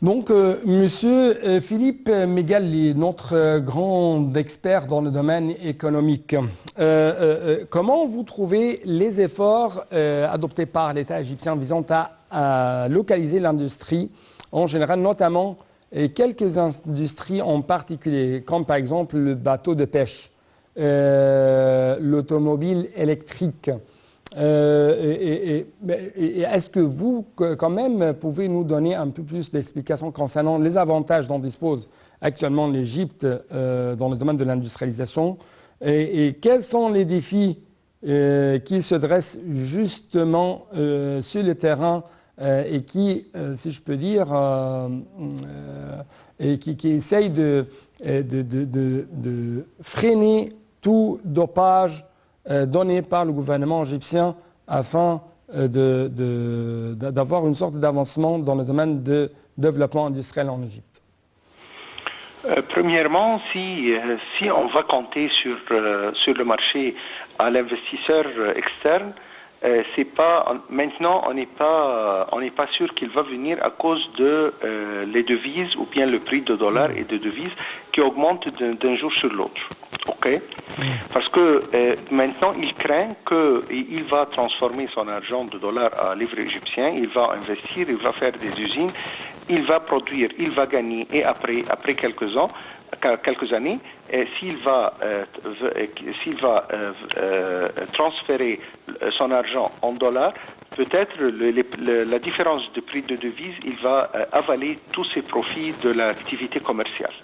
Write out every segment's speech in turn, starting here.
Donc, Monsieur Philippe Megali, notre grand expert dans le domaine économique, comment vous trouvez les efforts adoptés par l'État égyptien visant à localiser l'industrie en général, notamment quelques industries en particulier, comme par exemple le bateau de pêche, l'automobile électrique. Est-ce que vous, quand même, pouvez nous donner un peu plus d'explications concernant les avantages dont dispose actuellement l'Égypte dans le domaine de l'industrialisation et quels sont les défis qui se dressent justement sur le terrain et qui, si je peux dire, et qui essayent de freiner tout dopage donné par le gouvernement égyptien afin d'avoir une sorte d'avancement dans le domaine de développement industriel en Égypte? Premièrement, si on va compter sur le marché à l'investisseur externe, c'est pas maintenant on n'est pas sûr qu'il va venir à cause de les devises ou bien le prix de dollars et de devises qui augmente d'un jour sur l'autre. Ok? Parce que maintenant il craint qu'il va transformer son argent de dollars à livre égyptien, il va investir, il va faire des usines, il va produire, il va gagner et après quelques années, s'il va transférer son argent en dollars, peut-être la différence de prix de devise, il va avaler tous ses profits de l'activité commerciale.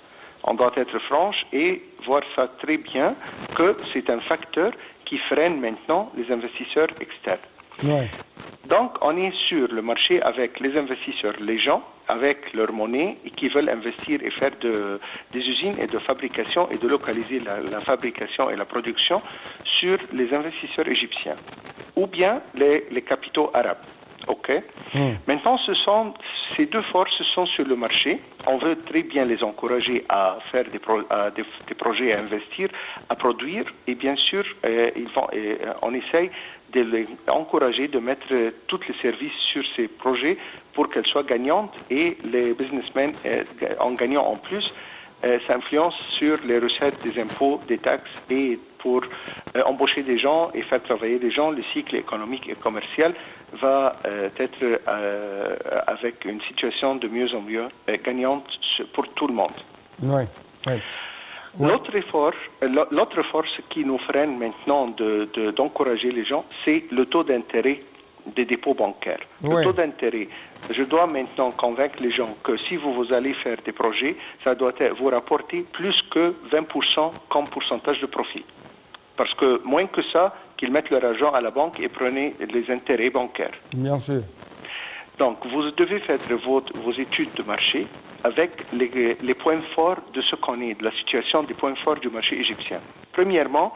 On doit être franche et voir ça très bien que c'est un facteur qui freine maintenant les investisseurs externes. Ouais. Donc, on est sur le marché avec les investisseurs, les gens, avec leur monnaie, et qui veulent investir et faire des usines et de fabrication et de localiser la fabrication et la production sur les investisseurs égyptiens ou bien les capitaux arabes. Ok. Maintenant, ces deux forces sont sur le marché. On veut très bien les encourager à faire des projets, à investir, à produire, et bien sûr, on essaye de les encourager de mettre tous les services sur ces projets pour qu'elles soient gagnantes et les businessmen, en gagnant en plus, s'influencent sur les recettes des impôts, des taxes et pour embaucher des gens et faire travailler des gens, le cycle économique et commercial va être avec une situation de mieux en mieux gagnante pour tout le monde. Ouais. Ouais. L'autre force qui nous freine maintenant d'encourager les gens, c'est le taux d'intérêt des dépôts bancaires. Le taux d'intérêt, je dois maintenant convaincre les gens que si vous allez faire des projets, ça doit vous rapporter plus que 20% comme pourcentage de profit. Parce que moins que ça, qu'ils mettent leur argent à la banque et prenez les intérêts bancaires. Bien sûr. Donc, vous devez faire vos études de marché avec les points forts de ce qu'on est, de la situation des points forts du marché égyptien. Premièrement,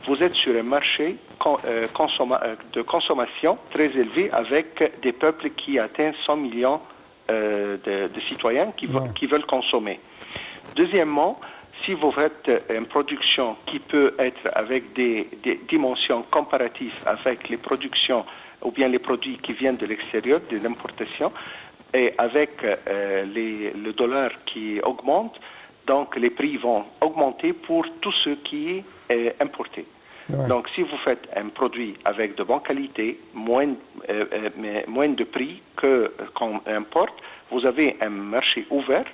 vous êtes sur un marché de consommation très élevé avec des peuples qui atteignent 100 millions de citoyens qui veulent consommer. Deuxièmement, si vous faites une production qui peut être avec des dimensions comparatives avec les productions ou bien les produits qui viennent de l'extérieur, de l'importation, et avec le dollar qui augmente, donc les prix vont augmenter pour tout ce qui est importé. Ouais. Donc si vous faites un produit avec de bonne qualité, moins de prix qu'on importe, vous avez un marché ouvert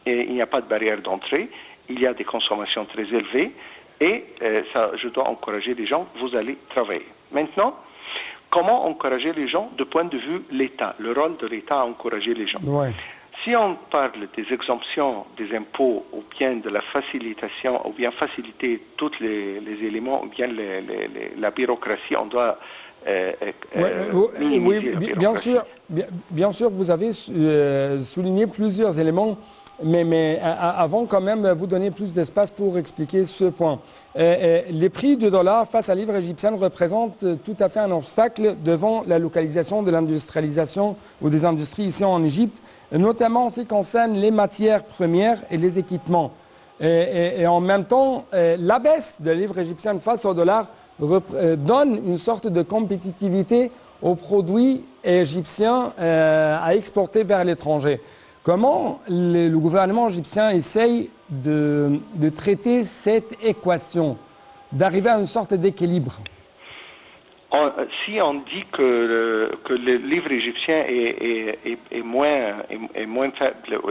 et il n'y a pas de barrière d'entrée, il y a des consommations très élevées et ça, je dois encourager les gens, vous allez travailler. Maintenant, comment encourager les gens de point de vue l'État, le rôle de l'État à encourager les gens. Ouais. Si on parle des exemptions des impôts ou bien de la facilitation ou bien faciliter tous les éléments ou bien la bureaucratie, on doit minimiser la bureaucratie. Bien sûr, vous avez souligné plusieurs éléments. Mais avant quand même vous donner plus d'espace pour expliquer ce point. Les prix de dollars face à livre égyptienne représentent tout à fait un obstacle devant la localisation de l'industrialisation ou des industries ici en Égypte, notamment en ce qui concerne les matières premières et les équipements. Et en même temps, la baisse de la livre égyptienne face au dollar donne une sorte de compétitivité aux produits égyptiens à exporter vers l'étranger. Comment le gouvernement égyptien essaye de traiter cette équation, d'arriver à une sorte d'équilibre? Si on dit que le livre égyptien est moins faible,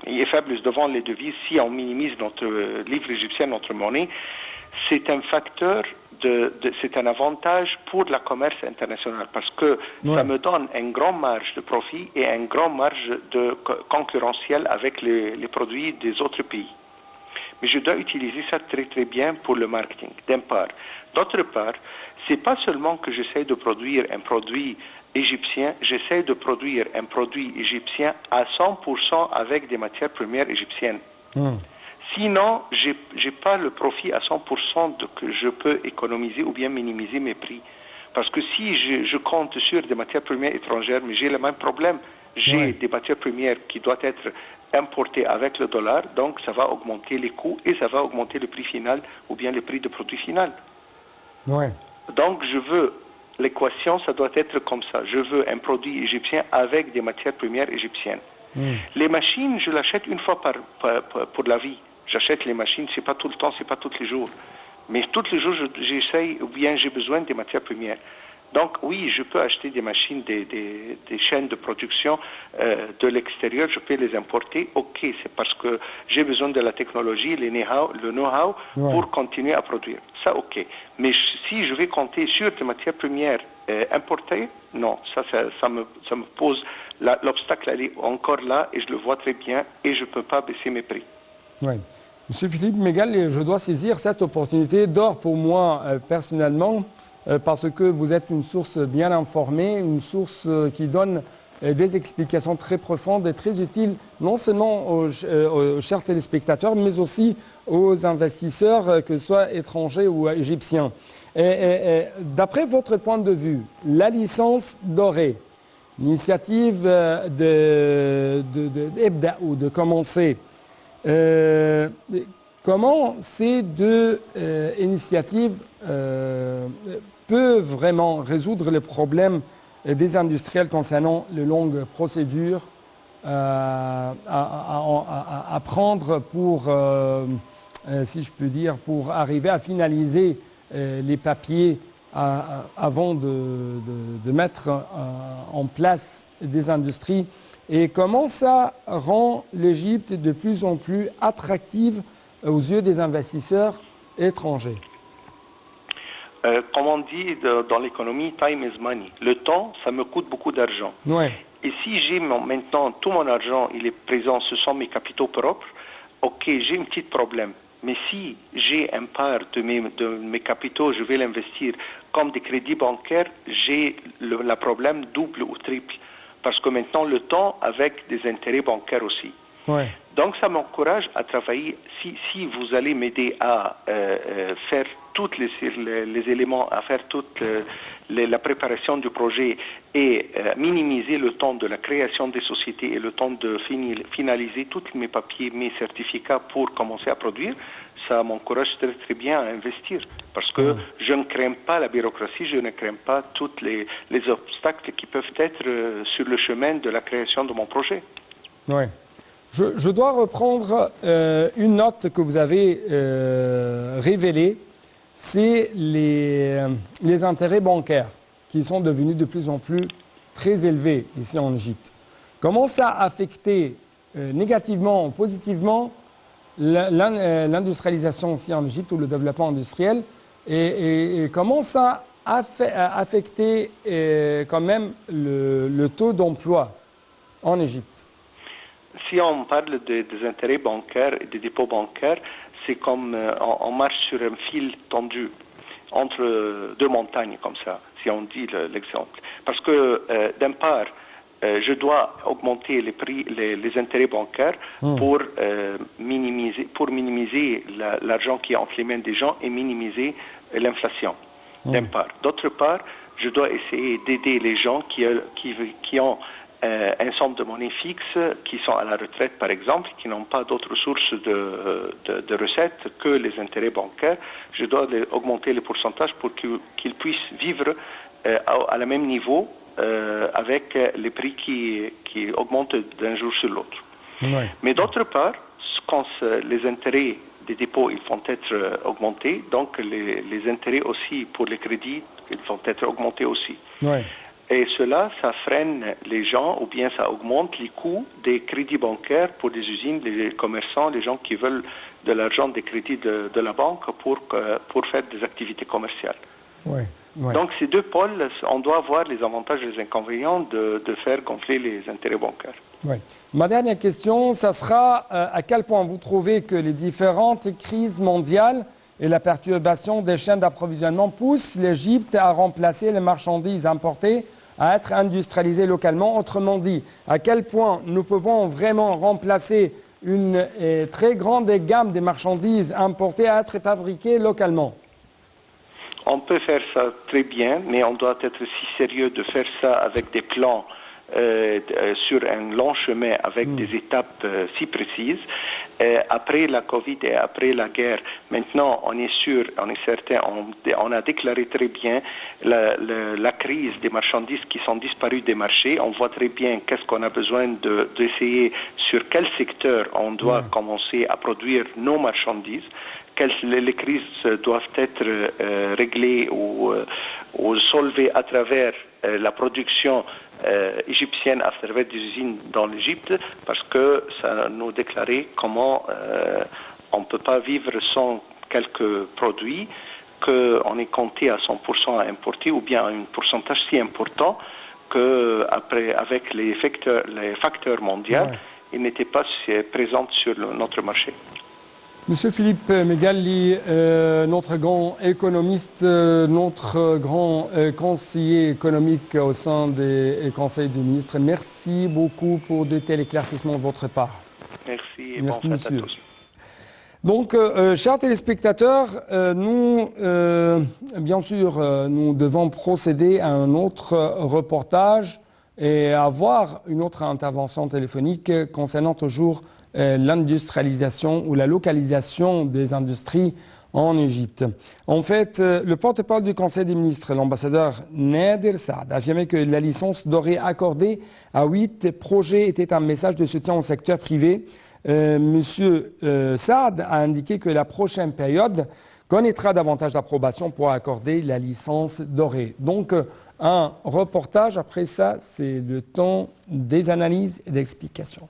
est faible devant les devises, si on minimise notre livre égyptien, notre monnaie, c'est un facteur, c'est un avantage pour le commerce international parce que ça me donne une grande marge de profit et une grande marge de concurrentielle avec les produits des autres pays. Mais je dois utiliser ça très très bien pour le marketing, d'une part. D'autre part, c'est pas seulement que j'essaie de produire un produit égyptien, j'essaie de produire un produit égyptien à 100% avec des matières premières égyptiennes. Sinon, j'ai pas le profit à 100% que je peux économiser ou bien minimiser mes prix. Parce que si je compte sur des matières premières étrangères, mais j'ai le même problème, j'ai des matières premières qui doivent être importées avec le dollar, donc ça va augmenter les coûts et ça va augmenter le prix final ou bien le prix de produit final. Donc je veux, l'équation, ça doit être comme ça. Je veux un produit égyptien avec des matières premières égyptiennes. Les machines, je l'achète une fois pour la vie. J'achète les machines, c'est pas tout le temps, c'est pas tous les jours. Mais tous les jours, j'essaye ou bien j'ai besoin des matières premières. Donc oui, je peux acheter des machines, des chaînes de production de l'extérieur, je peux les importer. Ok, c'est parce que j'ai besoin de la technologie, le know-how pour continuer à produire. Ça, ok. Mais si je vais compter sur des matières premières importées, non, ça me pose l'obstacle, elle est encore là et je le vois très bien et je ne peux pas baisser mes prix. Oui. Monsieur Philippe Megal, je dois saisir cette opportunité d'or pour moi personnellement parce que vous êtes une source bien informée, une source qui donne des explications très profondes et très utiles non seulement aux chers téléspectateurs mais aussi aux investisseurs, que ce soit étrangers ou égyptiens. D'après votre point de vue, la licence dorée, l'initiative de commencer, comment ces deux initiatives peuvent vraiment résoudre les problèmes des industriels concernant les longues procédures à prendre pour, si je peux dire, pour arriver à finaliser les papiers avant de mettre en place des industries? Et comment ça rend l'Égypte de plus en plus attractive aux yeux des investisseurs étrangers? Comme on dit dans l'économie, time is money. Le temps, ça me coûte beaucoup d'argent. Et si j'ai maintenant tout mon argent, il est présent, ce sont mes capitaux propres, ok, j'ai un petit problème. Mais si j'ai une part de mes capitaux, je vais l'investir comme des crédits bancaires, j'ai le problème double ou triple. Parce que maintenant, le temps avec des intérêts bancaires aussi. Donc, ça m'encourage à travailler. Si vous allez m'aider à faire tous les éléments, à faire toute la préparation du projet et minimiser le temps de la création des sociétés et le temps de finaliser tous mes papiers, mes certificats pour commencer à produire, ça m'encourage très, très bien à investir. Parce que je ne crains pas la bureaucratie, je ne crains pas tous les obstacles qui peuvent être sur le chemin de la création de mon projet. Je dois reprendre une note que vous avez révélée, c'est les intérêts bancaires qui sont devenus de plus en plus très élevés ici en Égypte. Comment ça a affecté négativement ou positivement l'industrialisation ici en Égypte ou le développement industriel et comment ça a affecté quand même le taux d'emploi en Égypte? Si on parle des intérêts bancaires et des dépôts bancaires, c'est comme on marche sur un fil tendu entre deux montagnes comme ça, si on dit l'exemple. Parce que d'un part, je dois augmenter les prix, les intérêts bancaires pour minimiser l'argent qui est entre les mains des gens et minimiser l'inflation. D'un part. D'autre part, je dois essayer d'aider les gens qui ont un somme de monnaie fixe, qui sont à la retraite par exemple, qui n'ont pas d'autres sources de recettes que les intérêts bancaires. Je dois augmenter les pourcentages pour qu'ils puissent vivre à le même niveau avec les prix qui augmentent d'un jour sur l'autre. Ouais. Mais d'autre part, quand les intérêts des dépôts ils vont être augmentés, donc les intérêts aussi pour les crédits ils vont être augmentés aussi. Ouais. Et cela, ça freine les gens ou bien ça augmente les coûts des crédits bancaires pour des usines, les commerçants, les gens qui veulent de l'argent des crédits de la banque pour faire des activités commerciales. Ouais. Ouais. Donc ces deux pôles, on doit voir les avantages et les inconvénients de faire gonfler les intérêts bancaires. Ouais. Ma dernière question, ça sera à quel point vous trouvez que les différentes crises mondiales et la perturbation des chaînes d'approvisionnement poussent l'Égypte à remplacer les marchandises importées à être industrialisées localement. Autrement dit, à quel point nous pouvons vraiment remplacer une très grande gamme des marchandises importées à être fabriquées localement? On peut faire ça très bien, mais on doit être si sérieux de faire ça avec des plans sur un long chemin avec des étapes si précises. Après la Covid et après la guerre, maintenant on est sûr, on est certain, on a déclaré très bien la crise des marchandises qui sont disparues des marchés. On voit très bien qu'est-ce qu'on a besoin d'essayer, sur quel secteur on doit commencer à produire nos marchandises. Les crises doivent être réglées ou solvées à travers la production égyptienne à travers des usines dans l'Égypte, parce que ça nous déclarait comment on ne peut pas vivre sans quelques produits, qu'on est compté à 100% à importer, ou bien à un pourcentage si important qu'après, avec les facteurs mondiaux, ils n'étaient pas présents sur notre marché. Monsieur Philippe Megali, notre grand économiste, notre grand conseiller économique au sein des conseils des ministres, merci beaucoup pour de tels éclaircissements de votre part. Merci et merci, bonne fête monsieur. à tous. Donc, chers téléspectateurs, nous, bien sûr, nous devons procéder à un autre reportage et avoir une autre intervention téléphonique concernant toujours l'industrialisation ou la localisation des industries en Égypte. En fait, le porte-parole du Conseil des ministres, l'ambassadeur Nader Saad, a affirmé que la licence dorée accordée à 8 projets était un message de soutien au secteur privé. Monsieur Saad a indiqué que la prochaine période connaîtra davantage d'approbation pour accorder la licence dorée. Donc, un reportage, après ça, c'est le temps des analyses et d'explications.